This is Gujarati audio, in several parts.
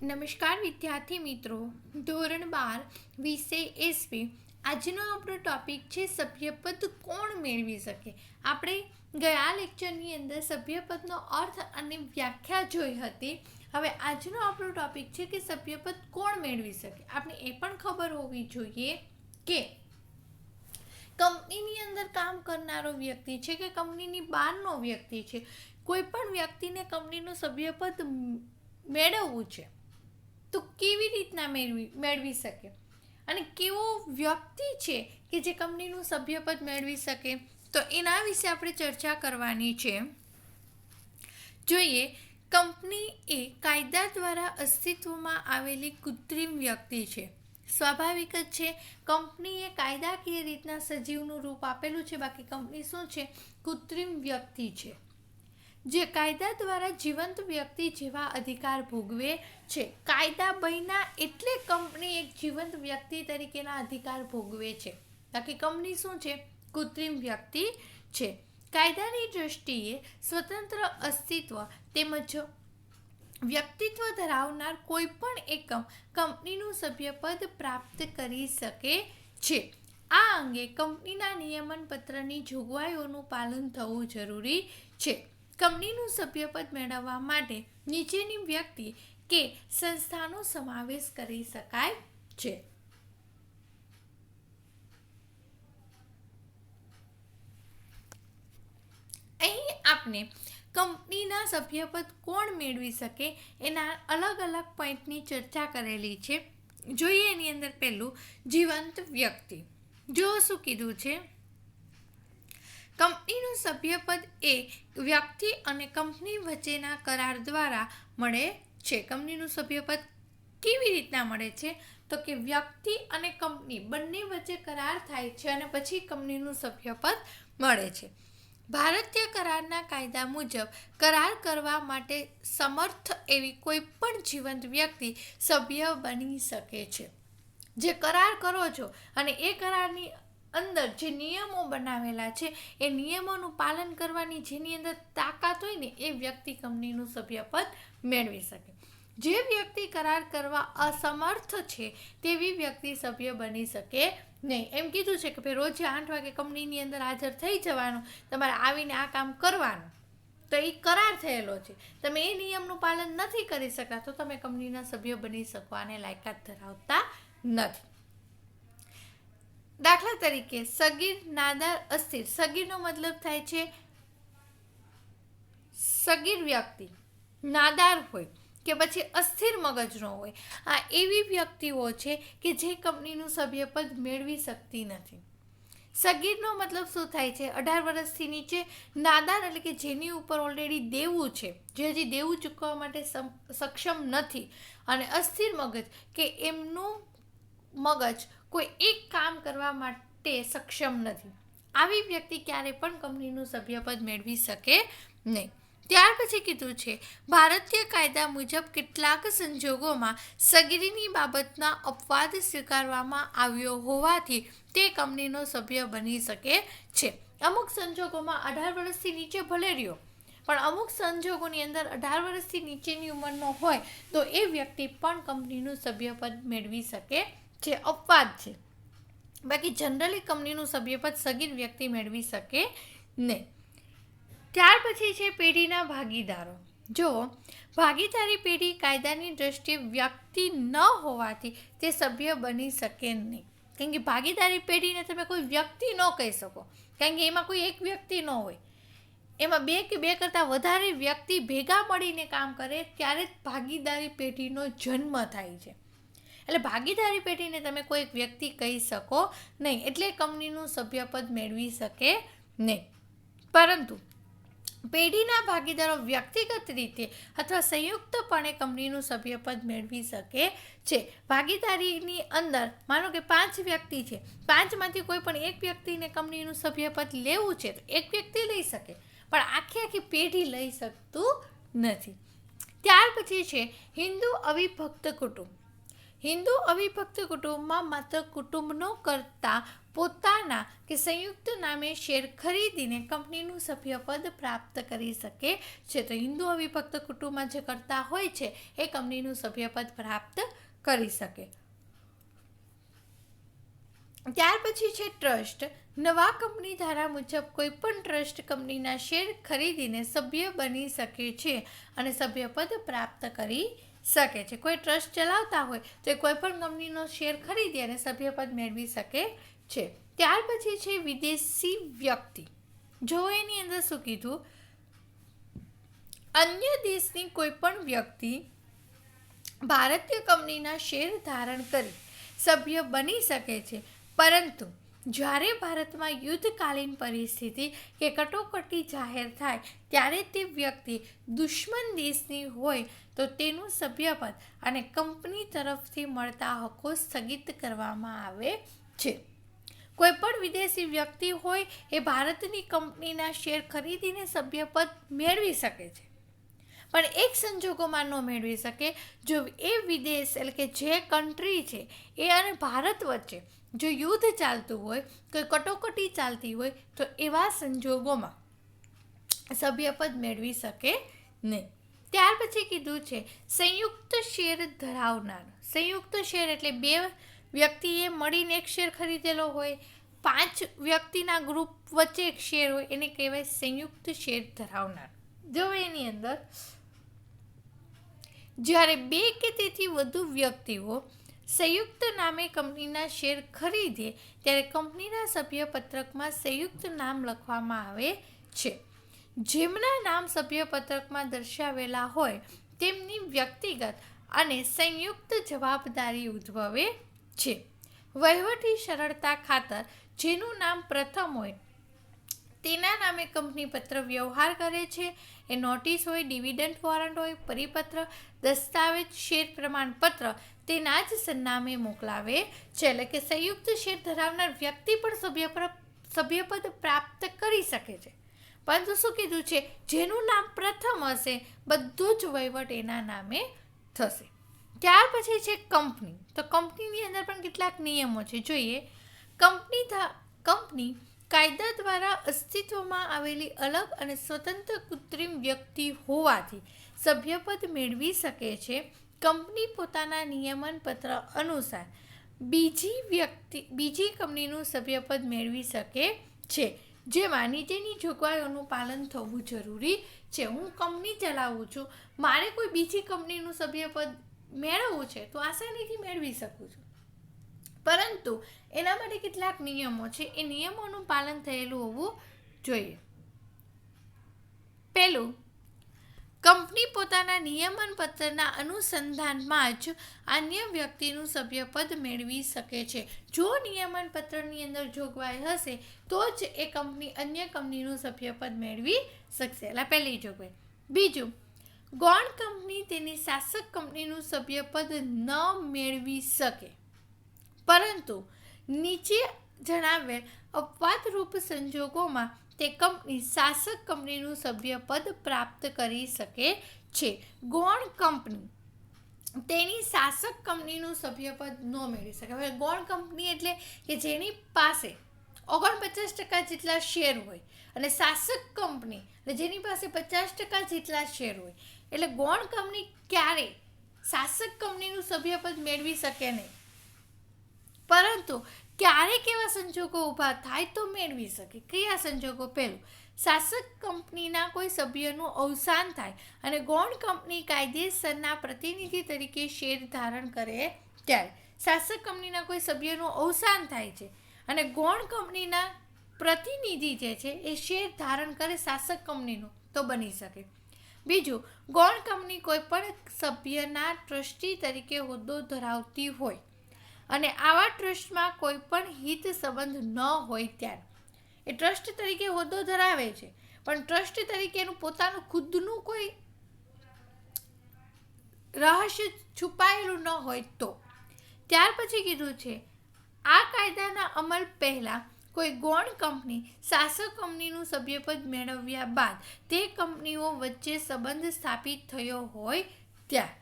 નમસ્કાર વિદ્યાર્થી મિત્રો, ધોરણ 12 વિષય એસપી. આજનો આપણો ટોપિક છે સભ્યપદ કોણ મેળવી શકે. આપણે ગયા લેક્ચરની અંદર સભ્યપદનો અર્થ અને વ્યાખ્યા જોઈ હતી. હવે આજનો આપણો ટોપિક છે કે સભ્યપદ કોણ મેળવી શકે. આપણે એ પણ ખબર હોવી જોઈએ કે કંપનીની અંદર કામ કરનારો વ્યક્તિ છે કે કંપનીની બહારનો વ્યક્તિ છે, કોઈ પણ વ્યક્તિને કંપનીનું સભ્યપદ મેળવવું છે તો કેવી રીતના મેળવી શકે અને કેવો વ્યક્તિ છે કે જે કંપનીનું સભ્યપદ મેળવી શકે, તો એના વિશે આપણે ચર્ચા કરવાની છે. જોઈએ, કંપની એ કાયદા દ્વારા અસ્તિત્વમાં આવેલી કૃત્રિમ વ્યક્તિ છે. સ્વાભાવિક જ છે, કંપનીએ કાયદાકીય રીતના સજીવનું રૂપ આપેલું છે, બાકી કંપની શું છે? કૃત્રિમ વ્યક્તિ છે જે કાયદા દ્વારા જીવંત વ્યક્તિ જેવા અધિકાર ભોગવે છે. કાયદા બન્યા એટલે કંપની એક જીવંત વ્યક્તિ તરીકેના અધિકાર ભોગવે છે, બાકી કંપની શું છે? કૃત્રિમ વ્યક્તિ છે. કાયદાની દ્રષ્ટિએ સ્વતંત્ર અસ્તિત્વ તેમજ વ્યક્તિત્વ ધરાવનાર કોઈ પણ એકમ કંપનીનું સભ્યપદ પ્રાપ્ત કરી શકે છે. આ અંગે કંપનીના નિયમન પત્રની જોગવાઈઓનું પાલન થવું જરૂરી છે. કંપનીનું સભ્યપદ મેળવવા માટે નીચેની વ્યક્તિ કે સંસ્થાનો સમાવેશ કરી શકાય છે. અહીં આપણે કંપનીના સભ્યપદ કોણ મેળવી શકે એના અલગ અલગ પોઈન્ટની ચર્ચા કરેલી છે. જોઈએ એની અંદર પહેલું જીવંત વ્યક્તિ. જો શું કીધું છે? કંપનીનું સભ્યપદ એ વ્યક્તિ અને કંપની વચ્ચેના કરાર દ્વારા મળે છે. કંપનીનું સભ્યપદ કેવી રીતના મળે છે? તો કે વ્યક્તિ અને કંપની બંને વચ્ચે કરાર થાય છે અને પછી કંપનીનું સભ્યપદ મળે છે. ભારતીય કરારના કાયદા મુજબ કરાર કરવા માટે સમર્થ એવી કોઈ પણ જીવંત વ્યક્તિ સભ્ય બની શકે છે. જે કરાર કરો છો અને એ કરારની અંદર જે નિયમો બનાવેલા છે એ નિયમોનું પાલન કરવાની જેની અંદર તાકાત હોય ને એ વ્યક્તિ કંપનીનું સભ્યપદ મેળવી શકે. જે વ્યક્તિ કરાર કરવા અસમર્થ છે તેવી વ્યક્તિ સભ્ય બની શકે નહીં. એમ કીધું છે કે ભાઈ રોજે 8 વાગે કંપનીની અંદર હાજર થઈ જવાનું, તમારે આવીને આ કામ કરવાનું, તો એ કરાર થયેલો છે. તમે એ નિયમનું પાલન નથી કરી શકતા તો તમે કંપનીના સભ્ય બની શકવાને લાયકાત ધરાવતા નથી. દાખલા તરીકે સગીર, નાદાર, અસ્થિર. સગીરનો મતલબ થાય છે સગીર વ્યક્તિ, નાદાર હોય કે પછી અસ્થિર મગજનો હોય. આ એવી વ્યક્તિઓ છે કે જે કંપનીનું સભ્યપદ મેળવી શકતી નથી. સગીરનો મતલબ શું થાય છે? 18 વર્ષથી નીચે. નાદાર એટલે કે જેની ઉપર ઓલરેડી દેવું છે, જે હજી દેવું ચૂકવવા માટે સક્ષમ નથી. અને અસ્થિર મગજ કે એમનું મગજ કોઈ એક કામ કરવા માટે સક્ષમ નથી. આવી વ્યક્તિ ક્યારે પણ કંપનીનું સભ્યપદ મેળવી શકે નહીં. ત્યાર પછી કીધું છે ભારતીય કાયદા મુજબ કેટલાક સંજોગોમાં સગીરની બાબતના અપવાદ સ્વીકારવામાં આવ્યો હોવાથી તે કંપનીનો સભ્ય બની શકે છે. અમુક સંજોગોમાં 18 વર્ષથી નીચે ભલે રહ્યો, પણ અમુક સંજોગોની અંદર 18 વર્ષથી નીચેની ઉંમરનો હોય તો એ વ્યક્તિ પણ કંપનીનું સભ્યપદ મેળવી શકે છે. અપવાદ છે, બાકી જનરલી કંપનીનું સભ્યપદ સગીર વ્યક્તિ મેળવી શકે નહીં. ત્યાર પછી છે પેઢીના ભાગીદારો. જો ભાગીદારી પેઢી કાયદાની દ્રષ્ટિએ વ્યક્તિ ન હોવાથી તે સભ્ય બની શકે નહીં. કારણ કે ભાગીદારી પેઢીને તમે કોઈ વ્યક્તિ ન કહી શકો, કારણ કે એમાં કોઈ એક વ્યક્તિ ન હોય, એમાં 2 કે 2 કરતાં વધારે વ્યક્તિ ભેગા મળીને કામ કરે ત્યારે જ ભાગીદારી પેઢીનો જન્મ થાય છે. એટલે ભાગીદારી પેઢીને તમે કોઈ વ્યક્તિ કહી શકો નહીં, એટલે કંપનીનું સભ્યપદ મેળવી શકે નહીં. પરંતુ પેઢીના ભાગીદારો વ્યક્તિગત રીતે અથવા સંયુક્તપણે કંપનીનું સભ્યપદ મેળવી શકે છે. ભાગીદારીની અંદર માનો કે 5 વ્યક્તિ છે, 5માંથી કોઈ પણ એક વ્યક્તિને કંપનીનું સભ્યપદ લેવું છે તો એક વ્યક્તિ લઈ શકે, પણ આખી પેઢી લઈ શકતું નથી. ત્યાર પછી છે હિન્દુ અવિભક્ત કુટુંબ. હિન્દુ અવિભક્ત કુટુંબમાં માત્ર કુટુંબનો કરતા પોતાના કે સંયુક્ત નામે શેર ખરીદીને કંપનીનું સભ્યપદ પ્રાપ્ત કરી શકે છે. તો હિન્દુ અવિભક્ત કુટુંબમાં જે કરતા હોય છે એ કંપનીનું સભ્યપદ પ્રાપ્ત કરી શકે. ત્યાર પછી છે ટ્રસ્ટ. નવા કંપની ધારા મુજબ કોઈ પણ ટ્રસ્ટ કંપનીના શેર ખરીદીને સભ્ય બની શકે છે અને સભ્યપદ પ્રાપ્ત કરી શકે છે. કોઈ ટ્રસ્ટ ચલાવતા હોય તો કોઈ પણ કંપનીનો શેર ખરીદી અને સભ્યપદ મેળવી શકે છે. ત્યાર પછી છે વિદેશી વ્યક્તિ. જો એની અંદર શું કીધું, અન્ય દેશની કોઈ પણ વ્યક્તિ ભારતીય કંપનીના શેર ધારણ કરી સભ્ય બની શકે છે, પરંતુ જ્યારે ભારતમાં યુદ્ધકાલીન પરિસ્થિતિ કે કટોકટી જાહેર થાય ત્યારે તે વ્યક્તિ દુશ્મન દેશની હોય તો તેનું સભ્યપદ અને કંપની તરફથી મળતા હકો સ્થગિત કરવામાં આવે છે. કોઈ પણ વિદેશી વ્યક્તિ હોય એ ભારતની કંપનીના શેર ખરીદીને સભ્યપદ મેળવી શકે છે, પણ એક સંજોગોમાં ન મેળવી શકે. જો એ વિદેશ એટલે કે જે કન્ટ્રી છે એ અને ભારત વચ્ચે જો યુદ્ધ ચાલતું હોય, કોઈ કટોકટી ચાલતી હોય, તો એવા સંજોગોમાં સભ્યપદ મેળવી શકે નહીં. ત્યાર પછી કીધું છે સંયુક્ત શેર ધરાવનાર. સંયુક્ત શેર એટલે બે વ્યક્તિએ મળીને એક શેર ખરીદેલો હોય, 5 વ્યક્તિના ગ્રુપ વચ્ચે એક શેર હોય, એને કહેવાય સંયુક્ત શેર ધરાવનાર. જો એની અંદર જ્યારે 2 કે તેથી વધુ વ્યક્તિઓ સંયુક્ત નામે કંપનીના શેર ખરીદે ત્યારે કંપનીના સભ્યપત્રકમાં સંયુક્ત નામ લખવામાં આવે છે. જેમના નામ સભ્યપત્રકમાં દર્શાવેલા હોય તેમની વ્યક્તિગત અને સંયુક્ત જવાબદારી ઉદ્ભવે છે. વહીવટી સરળતા ખાતર જેનું નામ પ્રથમ હોય તેના નામે કંપની પત્ર વ્યવહાર કરે છે. એ નોટિસ હોય, ડિવિડન્ડ વોરંટ હોય, પરિપત્ર, દસ્તાવેજ, શેર પ્રમાણપત્ર તેના જ સરનામે મોકલાવે છે. એટલે કે સંયુક્ત શેર ધરાવનાર વ્યક્તિ પણ સભ્યપદ પ્રાપ્ત કરી શકે છે, પરંતુ શું કીધું છે, જેનું નામ પ્રથમ હશે બધો જ વહીવટ એના નામે થશે. ત્યાર પછી છે કંપની. તો કંપનીની અંદર પણ કેટલાક નિયમો છે, જોઈએ. કંપની કાયદા દ્વારા અસ્તિત્વમાં આવેલી અલગ અને સ્વતંત્ર કૃત્રિમ વ્યક્તિ હોવાથી સભ્યપદ મેળવી શકે છે. કંપની પોતાના નિયમન પત્ર અનુસાર બીજી કંપનીનું સભ્યપદ મેળવી શકે છે, જેમાં નીચેની જોગવાઈઓનું પાલન થવું જરૂરી છે. હું કંપની ચલાવું છું, મારે કોઈ બીજી કંપનીનું સભ્યપદ મેળવવું છે તો આસાનીથી મેળવી શકું છું, પરંતુ એના માટે કેટલાક નિયમો છે, એ નિયમોનું પાલન થયેલું હોવું જોઈએ. પહેલું, કંપની પોતાના નિયમન પત્રના અનુસંધાનમાં જ અન્ય વ્યક્તિનું સભ્યપદ મેળવી શકે છે. જો નિયમન પત્રની અંદર જોગવાઈ હશે તો જ એ કંપની અન્ય કંપનીનું સભ્યપદ મેળવી શકશે. એટલે પહેલી જોગવાઈ. બીજું, ગૌણ કંપની તેની શાસક કંપનીનું સભ્યપદ ન મેળવી શકે, પરંતુ નીચે જણાવેલ અપવાદરૂપ સંજોગોમાં તે કંપની શાસક કંપનીનું સભ્યપદ પ્રાપ્ત કરી શકે છે. ગૌણ કંપની તેની શાસક કંપનીનું સભ્યપદ ન મેળવી શકે. હવે ગૌણ કંપની એટલે કે જેની પાસે 49% જેટલા શેર હોય, અને શાસક કંપની એટલે જેની પાસે 50% જેટલા શેર હોય. એટલે ગૌણ કંપની ક્યારે શાસક કંપનીનું સભ્યપદ મેળવી શકે નહીં, પરંતુ ક્યારેક એવા સંજોગો ઊભા થાય તો મેળવી શકે. કયા સંજોગો? પહેલું, શાસક કંપનીના કોઈ સભ્યનું અવસાન થાય અને ગૌણ કંપની કાયદેસરના પ્રતિનિધિ તરીકે શેર ધારણ કરે ત્યારે. શાસક કંપનીના કોઈ સભ્યનું અવસાન થાય છે અને ગૌણ કંપનીના પ્રતિનિધિ જે છે એ શેર ધારણ કરે શાસક કંપનીનું, તો બની શકે. બીજું, ગૌણ કંપની કોઈ પણ સભ્યના ટ્રસ્ટી તરીકે હોદ્દો ધરાવતી હોય અને આવા ટ્રસ્ટમાં કોઈ પણ હિત સંબંધ ન હોય ત્યારે. એ ટ્રસ્ટ તરીકે હોદ્દો ધરાવે છે, પણ ટ્રસ્ટ તરીકે એનું પોતાનું ખુદનું કોઈ રહસ્ય છુપાયેલું ન હોય તો. ત્યાર પછી કીધું છે, આ કાયદાના અમલ પહેલાં કોઈ ગૌણ કંપની શાસક કંપનીનું સભ્યપદ મેળવ્યા બાદ તે કંપનીઓ વચ્ચે સંબંધ સ્થાપિત થયો હોય ત્યારે.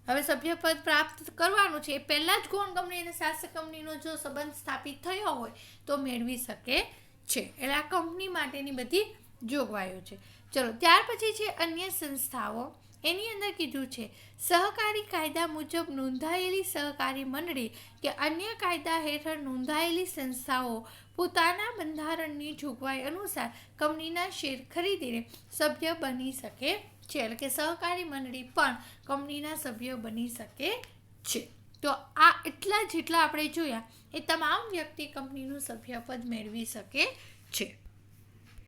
હવે સભ્યપદ પ્રાપ્ત કરવાનું છે એ પહેલાં જ ગૌણ કંપની અને શાસક કંપનીનો જો સંબંધ સ્થાપિત થયો હોય તો મેળવી શકે છે. એટલે આ કંપની માટેની બધી જોગવાઈઓ છે. ચલો ત્યાર પછી છે અન્ય સંસ્થાઓ. એની અંદર કીધું છે સહકારી કાયદા મુજબ નોંધાયેલી સહકારી મંડળી કે અન્ય કાયદા હેઠળ નોંધાયેલી સંસ્થાઓ પોતાના બંધારણની જોગવાઈ અનુસાર કંપનીના શેર ખરીદીને સભ્ય બની શકે છે. એટલે કે સહકારી મંડળી પણ કંપનીના સભ્ય બની શકે છે. તો આ એટલા જેટલા આપણે જોયા એ તમામ વ્યક્તિ કંપનીનું સભ્યપદ મેળવી શકે છે.